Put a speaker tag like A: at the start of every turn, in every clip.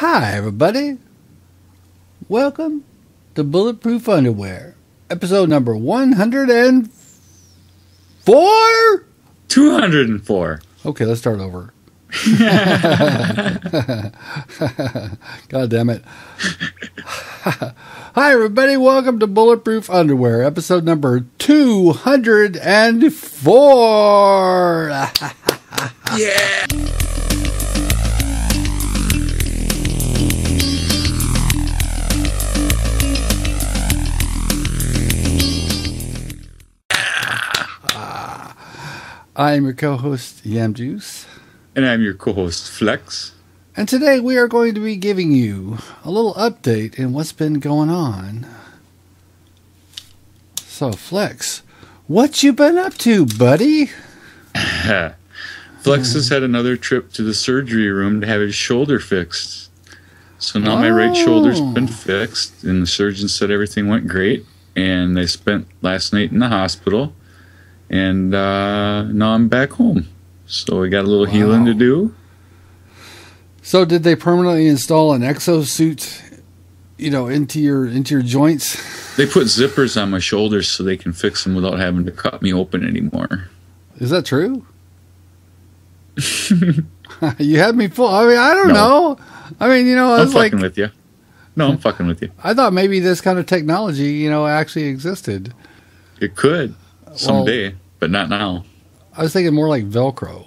A: Hi, everybody. Welcome to Bulletproof Underwear, episode number 104?
B: 204.
A: Okay, let's start over. God damn it. Hi, everybody. Welcome to Bulletproof Underwear, episode number 204.
B: Yeah.
A: I'm your co-host, Yam Juice.
B: And I'm your co-host, Flex.
A: And today we are going to be giving you a little update in what's been going on. So, Flex, what you been up to, buddy?
B: Flex has had another trip to the surgery room to have his shoulder fixed. So now my right shoulder's been fixed, and the surgeon said everything went great. And they spent last night in the hospital. And now I'm back home. So we got a little healing to do.
A: So did they permanently install an exosuit, into your joints?
B: They put zippers on my shoulders so they can fix them without having to cut me open anymore.
A: Is that true? You had me full. I mean, I don't know. I mean,
B: I'm fucking with you. No, I'm fucking with you.
A: I thought maybe this kind of technology, actually existed.
B: It could someday, but not now.
A: I was thinking more like Velcro.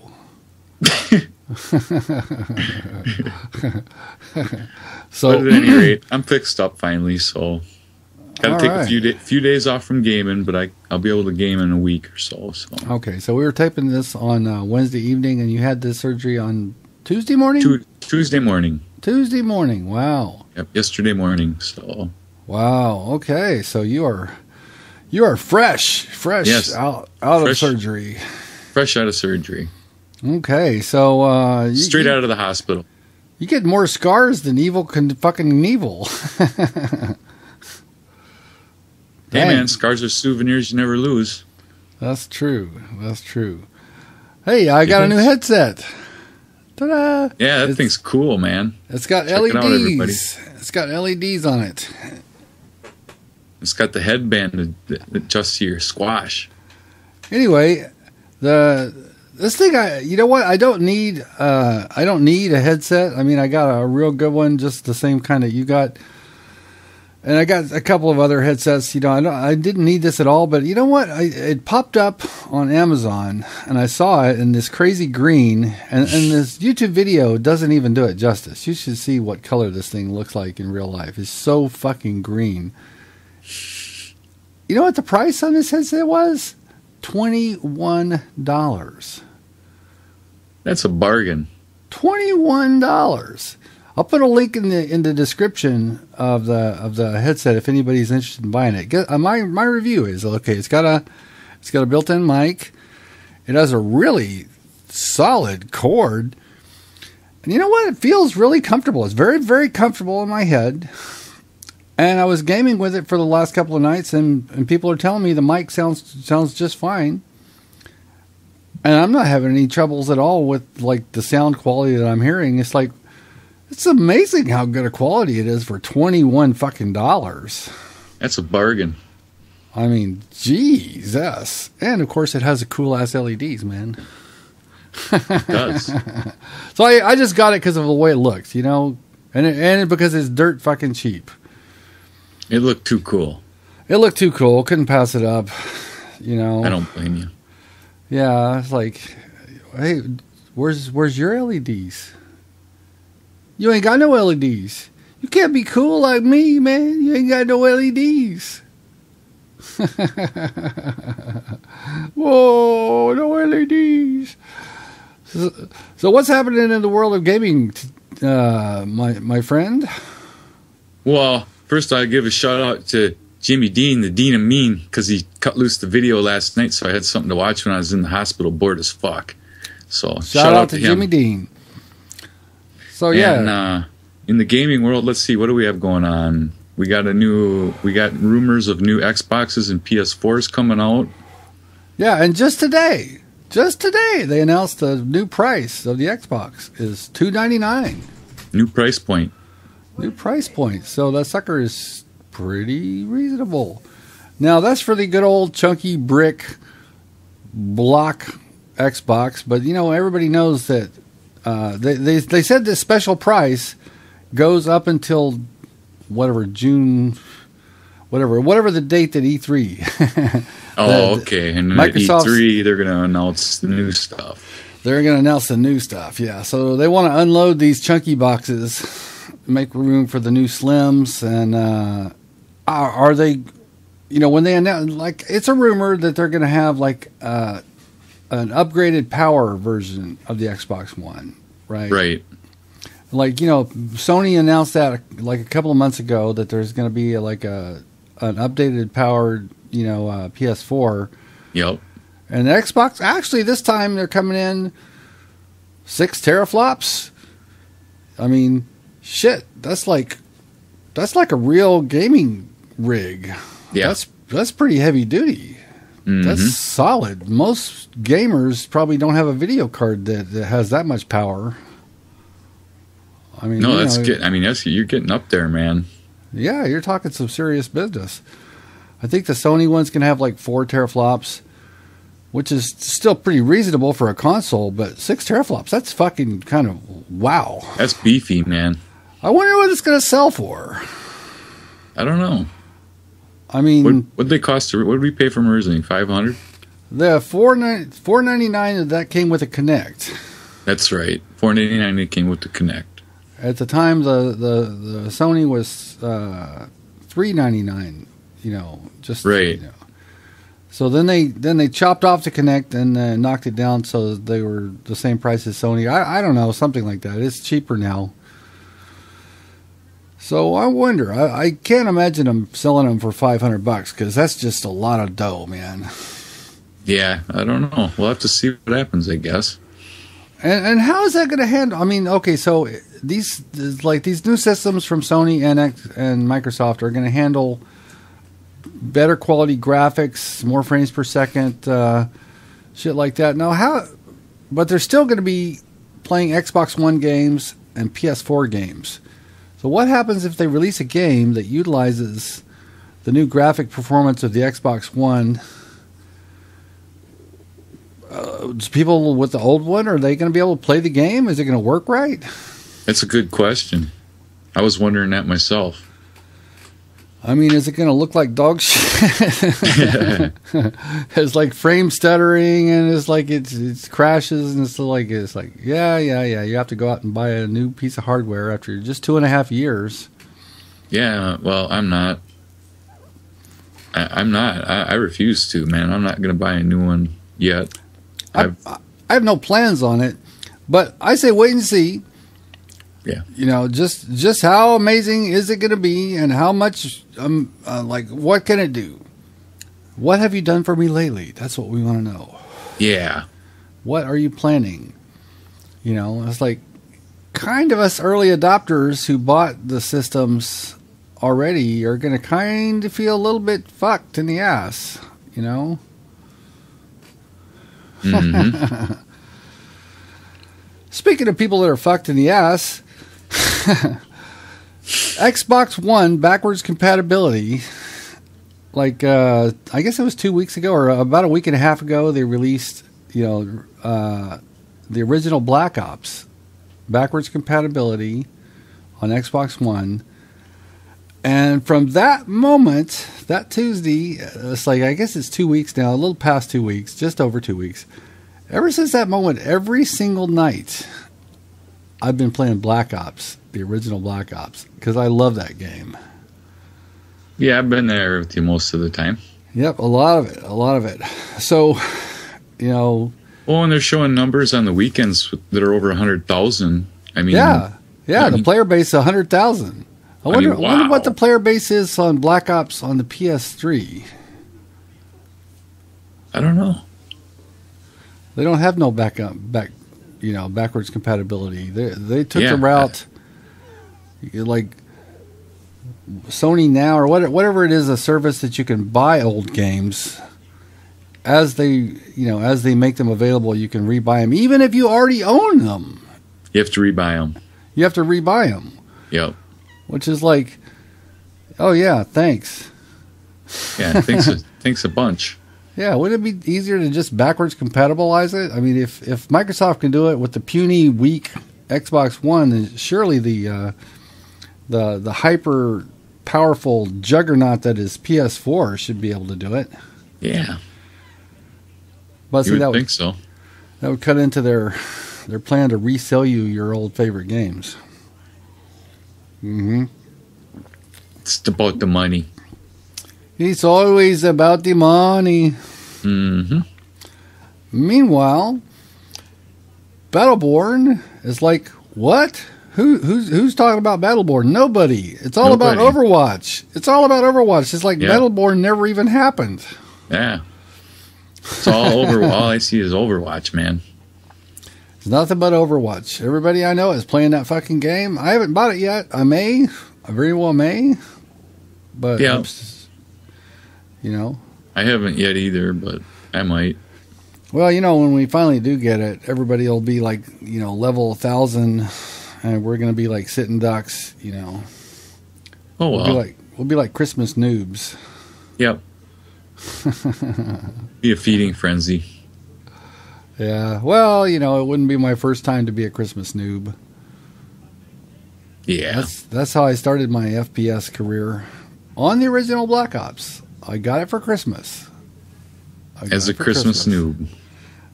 B: But at any rate, I'm fixed up finally, so got to take a few days off from gaming, but I'll be able to game in a week or so.
A: Okay, so we were taping this on Wednesday evening, and you had this surgery on Tuesday morning?
B: Tuesday morning.
A: Tuesday morning, wow.
B: Yep, yesterday morning, so.
A: Wow, okay, so you are fresh yes. out of surgery.
B: Fresh out of surgery.
A: Okay, so
B: straight out of the hospital.
A: You get more scars than evil can fucking evil.
B: Hey man, scars are souvenirs you never lose.
A: That's true. Hey, I got a new headset. Ta-da!
B: Yeah, that thing's cool, man.
A: It's got
B: Check
A: LEDs.
B: it out, everybody.
A: It's got LEDs on it.
B: It's got the headband that adjusts to your squash.
A: Anyway, this thing, I don't need a headset. I mean, I got a real good one, just the same kind that you got. And I got a couple of other headsets. I didn't need this at all, but you know what? It popped up on Amazon, and I saw it in this crazy green, and this YouTube video doesn't even do it justice. You should see what color this thing looks like in real life. It's so fucking green. You know what the price on this headset was? $21.
B: That's a bargain.
A: $21. I'll put a link in the description of the headset if anybody's interested in buying it. My review is okay. It's got a built-in mic. It has a really solid cord, and you know what? It feels really comfortable. It's very, very comfortable in my head. And I was gaming with it for the last couple of nights, and people are telling me the mic sounds just fine. And I'm not having any troubles at all with like the sound quality that I'm hearing. It's amazing how good a quality it is for $21 fucking dollars.
B: That's a bargain.
A: I mean, Jesus. And of course it has a cool ass LEDs, man.
B: It does.
A: So I just got it because of the way it looks, and because it's dirt fucking cheap.
B: It looked too cool.
A: Couldn't pass it up.
B: I don't blame you.
A: Yeah, it's like, hey, where's your LEDs? You ain't got no LEDs. You can't be cool like me, man. You ain't got no LEDs. Whoa, no LEDs. So what's happening in the world of gaming, my friend?
B: Well, first I give a shout out to Jimmy Dean, the Dean of Mean, because he cut loose the video last night, so I had something to watch when I was in the hospital, bored as fuck. So shout out to him.
A: Jimmy Dean. So yeah,
B: and in the gaming world, let's see, what do we have going on? We got rumors of new Xboxes and PS4s coming out.
A: Yeah, and just today, they announced the new price of the Xbox is $299.
B: New price point.
A: New price point. So that sucker is pretty reasonable. Now, that's for the good old chunky brick block Xbox. But, you know, everybody knows that they said this special price goes up until whatever, June, whatever the date that E3.
B: Okay. And at E3, they're going to announce the new stuff.
A: They're going to announce the new stuff, yeah. So they want to unload these chunky boxes, make room for the new Slims, and are they, you know, when they announce, like, it's a rumor that they're going to have, like, an upgraded power version of the Xbox One, right?
B: Right.
A: Like, you know, Sony announced that, like, a couple of months ago, that there's going to be, like, an updated powered, you know, PS4.
B: Yep.
A: And the Xbox, actually, this time they're coming in 6 teraflops. I mean, shit, that's like a real gaming rig.
B: Yeah.
A: That's pretty heavy duty. Mm-hmm. That's solid. Most gamers probably don't have a video card that has that much power. I mean,
B: no, you're getting up there, man.
A: Yeah, you're talking some serious business. I think the Sony one's gonna have like 4 teraflops. Which is still pretty reasonable for a console, but 6 teraflops, that's fucking kind of wow.
B: That's beefy, man.
A: I wonder what it's going to sell for.
B: I don't know.
A: I mean...
B: What'd they cost? What did we pay for originally? $500?
A: The $499, that came with a Kinect.
B: That's right. $499, it came with the Kinect.
A: At the time, the Sony was $399, you know. Just,
B: right.
A: You know. So then they chopped off the Kinect and knocked it down so they were the same price as Sony. I don't know, something like that. It's cheaper now. So I wonder. I can't imagine them selling them for $500 because that's just a lot of dough, man.
B: Yeah, I don't know. We'll have to see what happens, I guess.
A: And how is that going to handle? I mean, okay, so these new systems from Sony and Microsoft are going to handle better quality graphics, more frames per second, shit like that. Now, but they're still going to be playing Xbox One games and PS4 games. So what happens if they release a game that utilizes the new graphic performance of the Xbox One? People with the old one, are they going to be able to play the game? Is it going to work right?
B: That's a good question. I was wondering that myself.
A: I mean, is it going to look like dog shit? It's like frame stuttering, and it's like it crashes, and it's like yeah. You have to go out and buy a new piece of hardware after just 2.5 years.
B: Yeah, well, I'm not. I refuse to, man. I'm not going to buy a new one yet.
A: I have no plans on it, but I say wait and see.
B: Yeah.
A: You know, just how amazing is it going to be, and how much, like, what can it do? What have you done for me lately? That's what we want to know.
B: Yeah.
A: What are you planning? You know, it's like kind of us early adopters who bought the systems already are going to kind of feel a little bit fucked in the ass, you know? Mm-hmm. Speaking of people that are fucked in the ass, Xbox One backwards compatibility, like I guess it was 2 weeks ago or about a week and a half ago, they released, you know, the original Black Ops backwards compatibility on Xbox One. And from that moment, that Tuesday, it's like, I guess it's 2 weeks now, a little past 2 weeks, just over 2 weeks. Ever since that moment, every single night, I've been playing Black Ops, the original Black Ops, because I love that game.
B: Yeah, I've been there with you most of the time.
A: Yep, a lot of it. So, you know...
B: Well, and they're showing numbers on the weekends that are over 100,000. I mean...
A: Yeah, the player base is 100,000. I wonder what the player base is on Black Ops on the PS3.
B: I don't know.
A: They don't have no backwards compatibility. They took the route, like Sony Now or whatever it is, a service that you can buy old games as they make them available. You can rebuy them, even if you already own them.
B: You have to rebuy them.
A: You have to rebuy them.
B: Yep.
A: which is like, oh yeah, thanks.
B: Yeah, thanks a bunch.
A: Yeah, wouldn't it be easier to just backwards compatibilize it? I mean, if Microsoft can do it with the puny, weak Xbox One, then surely the hyper powerful juggernaut that is PS4 should be able to do it.
B: Yeah.
A: But
B: You would think so.
A: That would cut into their plan to resell you your old favorite games. Mm-hmm.
B: It's about the money.
A: It's always about the money.
B: Mm-hmm.
A: Meanwhile, Battleborn is like, what? Who's talking about Battleborn? Nobody. It's all about Overwatch. It's all about Overwatch. It's like Battleborn never even happened.
B: Yeah. It's all over. All I see is Overwatch, man.
A: It's nothing but Overwatch. Everybody I know is playing that fucking game. I haven't bought it yet. I may. I very well may. But,
B: yeah.
A: You know.
B: I haven't yet either, but I might.
A: Well, you know, when we finally do get it, everybody will be like, you know, level 1,000, and we're going to be like sitting ducks, you know.
B: Oh, well.
A: We'll be like Christmas noobs.
B: Yep. Be a feeding frenzy.
A: Yeah. Well, you know, it wouldn't be my first time to be a Christmas noob.
B: Yeah.
A: That's how I started my FPS career. On the original Black Ops. I got it for Christmas.
B: As a Christmas noob.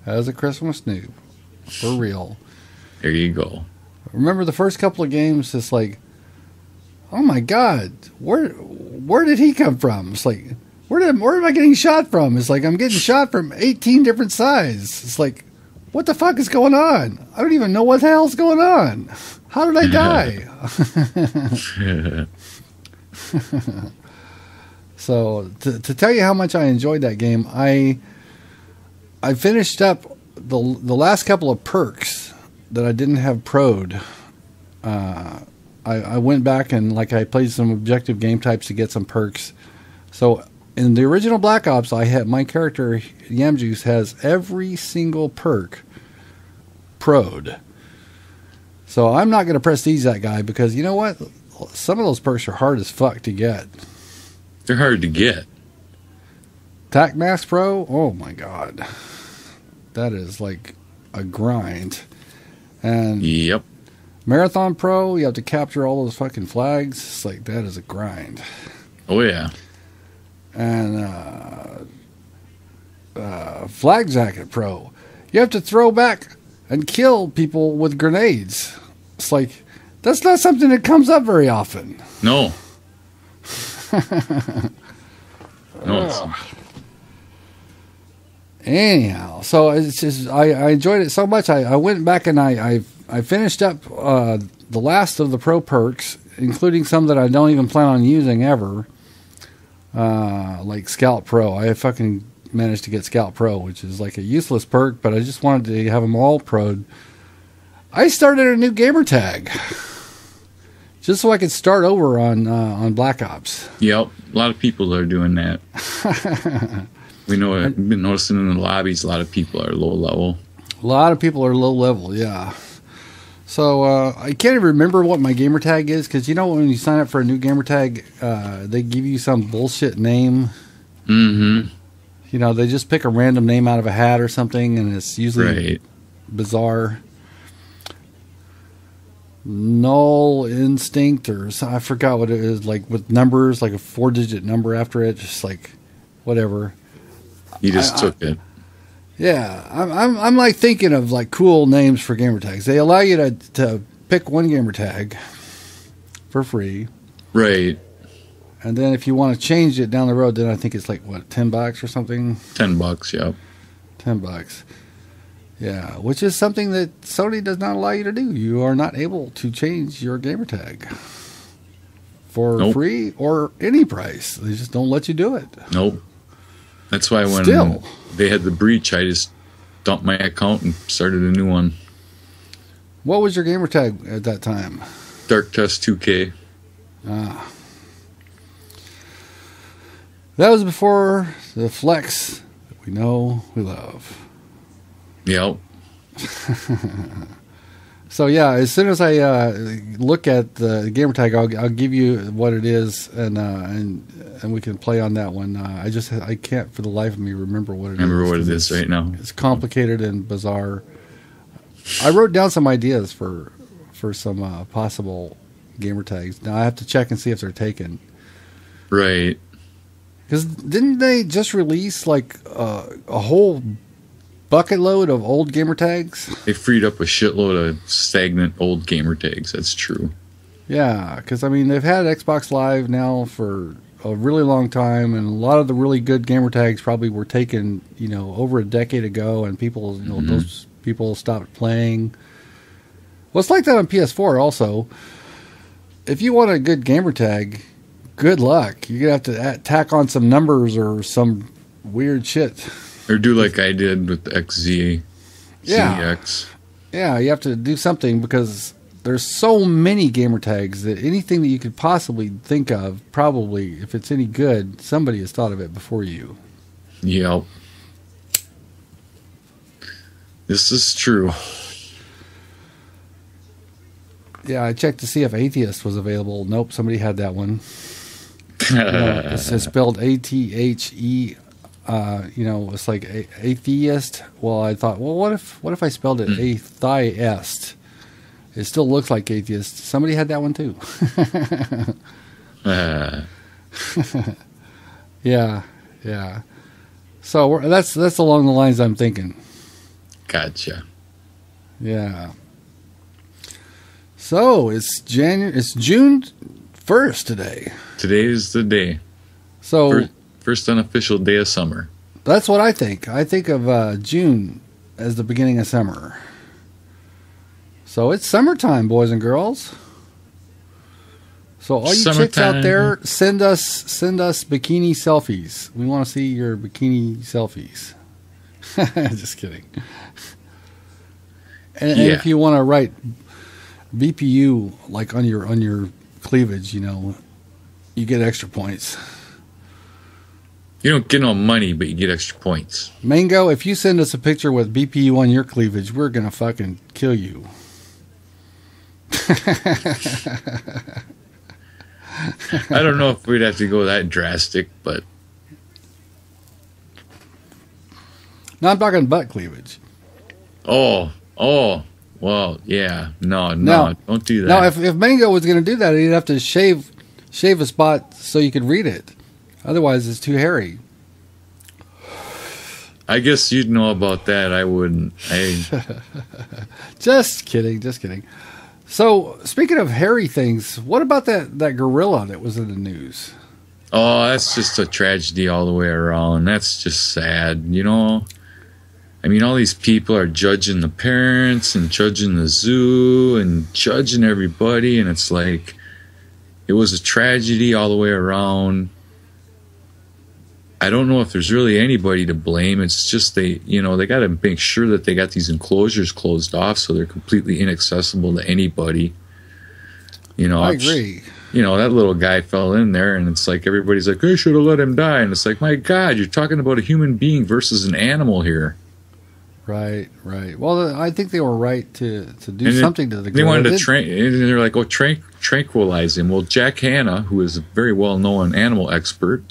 A: As a Christmas noob. For real.
B: There you go.
A: Remember the first couple of games, it's like, oh my God, where did he come from? It's like, where am I getting shot from? It's like, I'm getting shot from 18 different sides. It's like, what the fuck is going on? I don't even know what the hell's going on. How did I die? So, to tell you how much I enjoyed that game, I finished up the last couple of perks that I didn't have pro'd. I went back and I played some objective game types to get some perks. So in the original Black Ops, I had my character Yamjuice has every single perk pro'd. So I'm not going to prestige that guy because you know what? Some of those perks are hard as fuck to get.
B: They're hard to get.
A: Tac Mask Pro, oh my God, that is like a grind. And
B: yep.
A: Marathon Pro, you have to capture all those fucking flags. It's like, that is a grind.
B: Oh, yeah.
A: And Flag Jacket Pro, you have to throw back and kill people with grenades. It's like, that's not something that comes up very often.
B: No. No.
A: Anyhow, so it's just, I enjoyed it so much. I went back and I finished up the last of the pro perks, including some that I don't even plan on using ever, like Scout Pro. I fucking managed to get Scout Pro, which is like a useless perk, but I just wanted to have them all pro'd. I started a new Gamertag just so I could start over on Black Ops.
B: Yep, a lot of people are doing that. We know. I've been noticing in the lobbies, a lot of people are low level.
A: A lot of people are low level, yeah. So I can't even remember what my Gamertag is because you know when you sign up for a new Gamertag, they give you some bullshit name.
B: Mm-hmm.
A: You know, they just pick a random name out of a hat or something, and it's usually bizarre. Null Instinct, or I forgot what it is, like with numbers, like a 4-digit number after it, just like whatever.
B: You just took it.
A: Yeah, I'm like thinking of like cool names for gamer tags. They allow you to pick one gamer tag for free,
B: right?
A: And then if you want to change it down the road, then I think it's like what, $10 or something.
B: $10, yeah.
A: $10. Yeah, which is something that Sony does not allow you to do. You are not able to change your gamer tag for free or any price. They just don't let you do it.
B: Nope. That's why when they had the breach, I just dumped my account and started a new one.
A: What was your gamer tag at that time?
B: Dark Test 2K.
A: Ah. That was before the flex that we know we love.
B: Yep.
A: So yeah, as soon as I look at the Gamertag, I'll give you what it is, and we can play on that one. I can't for the life of me remember what it is.
B: Remember what it is right now.
A: It's complicated and bizarre. I wrote down some ideas for some possible Gamertags. Now I have to check and see if they're taken.
B: Right.
A: Because didn't they just release like a whole bucket load of old Gamertags?
B: They freed up a shitload of stagnant old Gamertags. That's true.
A: Yeah, because I mean they've had Xbox Live now for a really long time, and a lot of the really good Gamertags probably were taken, over a decade ago, and people, those people stopped playing. Well, it's like that on PS4 also. If you want a good Gamertag, good luck. You're going to have to tack on some numbers or some weird shit.
B: Or do like I did with the XZ.
A: Yeah.
B: ZX.
A: Yeah, you have to do something because there's so many Gamertags that anything that you could possibly think of, probably, if it's any good, somebody has thought of it before you.
B: Yep. This is true.
A: Yeah, I checked to see if Atheist was available. Nope, somebody had that one. It's spelled A-T-H-E. It's like atheist. Well, I thought, well, what if I spelled it atheist? It still looks like atheist. Somebody had that one too. Yeah. So that's along the lines I'm thinking.
B: Gotcha.
A: Yeah. So it's June 1st today.
B: Today is the day.
A: So
B: first unofficial day of summer.
A: That's what I think. I think of June as the beginning of summer. So it's summertime, boys and girls. So all you chicks out there, send us bikini selfies. We want to see your bikini selfies. Just kidding. And if you want to write BPU like on your cleavage, you get extra points.
B: You don't get no money, but you get extra points.
A: Mango, if you send us a picture with BPU on your cleavage, we're gonna fucking kill you.
B: I don't know if we'd have to go that drastic, but
A: no, I'm talking butt cleavage.
B: Oh, well, yeah, no, don't do that.
A: Now, if Mango was gonna do that, he'd have to shave a spot so you could read it. Otherwise, it's too hairy.
B: I guess you'd know about that. I wouldn't.
A: Just kidding. So, speaking of hairy things, what about that gorilla that was in the news?
B: Oh, that's just a tragedy all the way around. That's just sad, I mean, all these people are judging the parents and judging the zoo and judging everybody, and it's like it was a tragedy all the way around. I don't know if there's really anybody to blame. It's just they got to make sure that they got these enclosures closed off so they're completely inaccessible to anybody.
A: I agree.
B: That little guy fell in there, and it's like everybody's like, I should have let him die. And it's like, my God, you're talking about a human being versus an animal here.
A: Right. Well, I think they were right to do something to the gorilla.
B: They wanted to and they're like, tranquilize him. Well, Jack Hanna, who is a very well-known animal expert,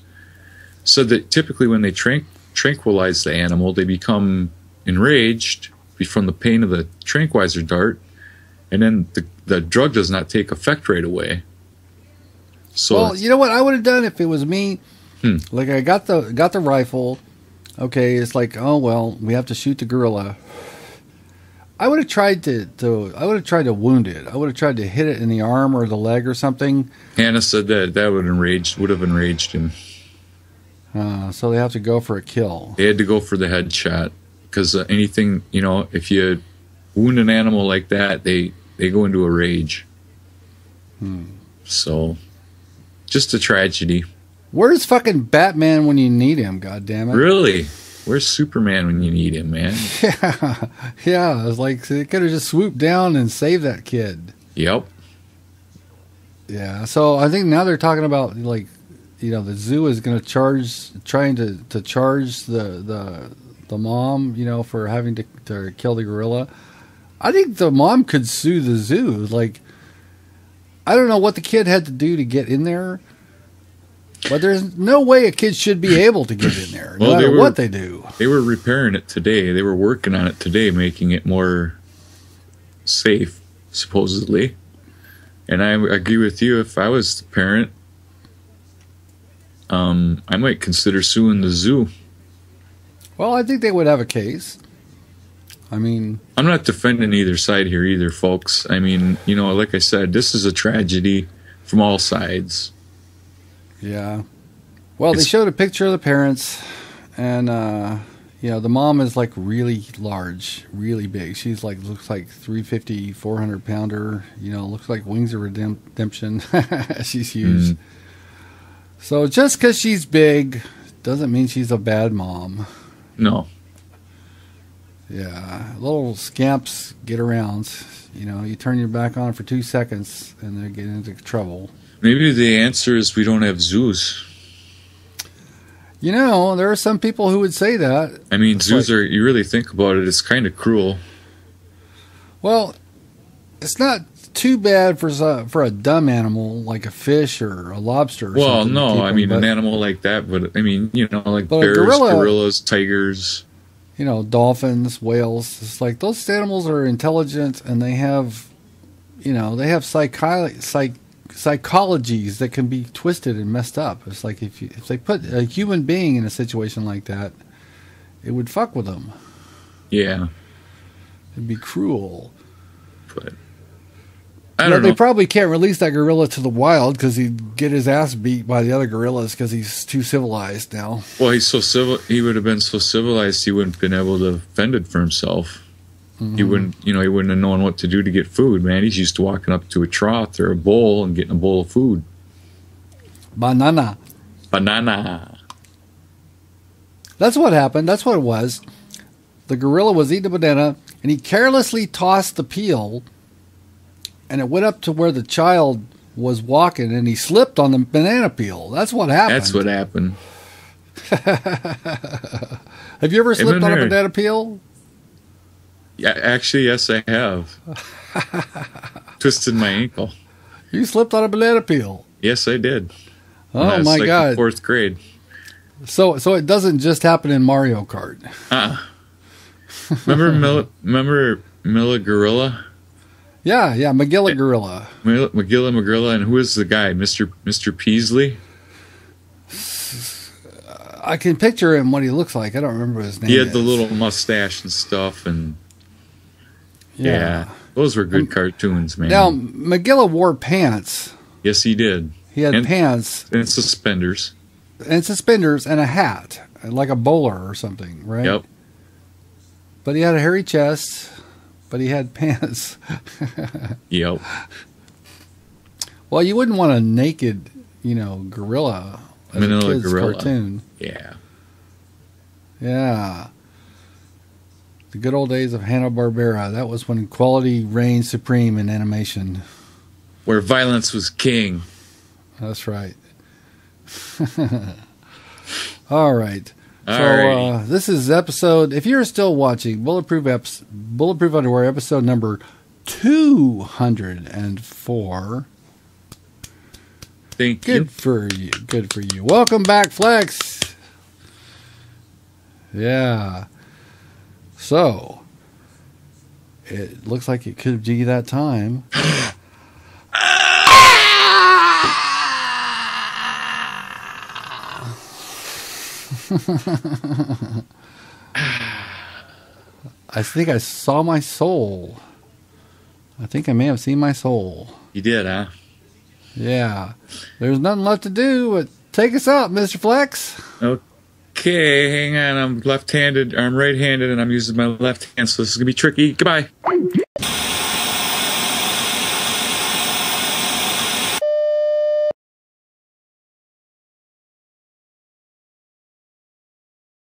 B: said that typically when they tranquilize the animal, they become enraged from the pain of the tranquilizer dart, and then the drug does not take effect right away. So,
A: well, you know what I would have done if it was me? Like I got the rifle. Okay, it's like, oh well, we have to shoot the gorilla. I would have tried to wound it. I would have tried to hit it in the arm or the leg or something.
B: Hannah said that would have enraged him.
A: So they have to go for a kill.
B: They had to go for the headshot because anything, if you wound an animal like that, they go into a rage. So, just a tragedy.
A: Where's fucking Batman when you need him? God damn it!
B: Really? Where's Superman when you need him, man?
A: Yeah. It's like they could have just swooped down and saved that kid.
B: Yep.
A: Yeah. So I think now they're talking about like, the zoo is going to trying to charge the mom, for having to kill the gorilla. I think the mom could sue the zoo. Like, I don't know what the kid had to do to get in there, but there's no way a kid should be able to get in there, no matter what they do.
B: They were repairing it today. They were working on it today, making it more safe, supposedly. And I agree with you. If I was the parent, I might consider suing the zoo.
A: Well, I think they would have a case. I mean,
B: I'm not defending either side here either, folks. I mean, you know, like I said, this is a tragedy from all sides.
A: Yeah. Well, they showed a picture of the parents, and you know, the mom is like really large, really big. She's like, looks like 350, 400 pounder. You know, looks like Wings of Redemption. She's huge. So just because she's big doesn't mean she's a bad mom.
B: No.
A: Yeah, little scamps get around. You know, you turn your back on for 2 seconds and they get into trouble.
B: Maybe the answer is we don't have zoos.
A: You know, there are some people who would say that.
B: I mean, zoos are, you really think about it, it's kind of cruel.
A: Well, it's not too bad for a dumb animal like a fish or a lobster or
B: well,
A: something.
B: No, I mean, an animal like that, but I mean, you know, like bears, gorillas, tigers.
A: You know, dolphins, whales. It's like those animals are intelligent and they have, you know, they have psychologies that can be twisted and messed up. It's like if they put a human being in a situation like that, it would fuck with them.
B: Yeah.
A: It'd be cruel.
B: But I don't know.
A: They probably can't release that gorilla to the wild because he'd get his ass beat by the other gorillas because he's too civilized now.
B: Well, he's so civil. He would have been so civilized he wouldn't have been able to fend it for himself. Mm-hmm. He wouldn't have known what to do to get food, man. He's used to walking up to a trough or a bowl and getting a bowl of food.
A: Banana. That's what happened. That's what it was. The gorilla was eating a banana and he carelessly tossed the peel. And it went up to where the child was walking, and he slipped on the banana peel. That's what happened.
B: That's what happened.
A: Have you ever slipped on a banana peel?
B: Yeah, actually, yes, I have. Twisted my ankle.
A: You slipped on a banana peel?
B: Yes, I did.
A: Oh, my God.
B: In 4th grade.
A: So it doesn't just happen in Mario Kart.
B: Remember Milla Gorilla?
A: Yeah, Magilla Gorilla.
B: Magilla, and who is the guy? Mr. Peasley?
A: I can picture him, what he looks like. I don't remember his name.
B: He had the little mustache and stuff, and yeah those were good cartoons, man.
A: Now, Magilla wore pants.
B: Yes, he did.
A: He had pants.
B: And suspenders.
A: And suspenders and a hat, like a bowler or something, right?
B: Yep.
A: But he had a hairy chest. But he had pants.
B: Yep.
A: Well, you wouldn't want a naked, gorilla as a kid's gorilla cartoon.
B: Yeah.
A: Yeah. The good old days of Hanna-Barbera. That was when quality reigned supreme in animation.
B: Where violence was king.
A: That's right. All right.
B: So
A: this is episode, if you're still watching, Bulletproof Underwear, episode number 204.
B: Thank you.
A: Good for you. Welcome back, Flex. Yeah. So, it looks like it could be that time. I think I saw my soul. I think I may have seen my soul.
B: You did, huh?
A: Yeah. There's nothing left to do but take us out, Mr. Flex.
B: Okay, hang on. I'm right-handed, and I'm using my left hand, so this is going to be tricky. Goodbye.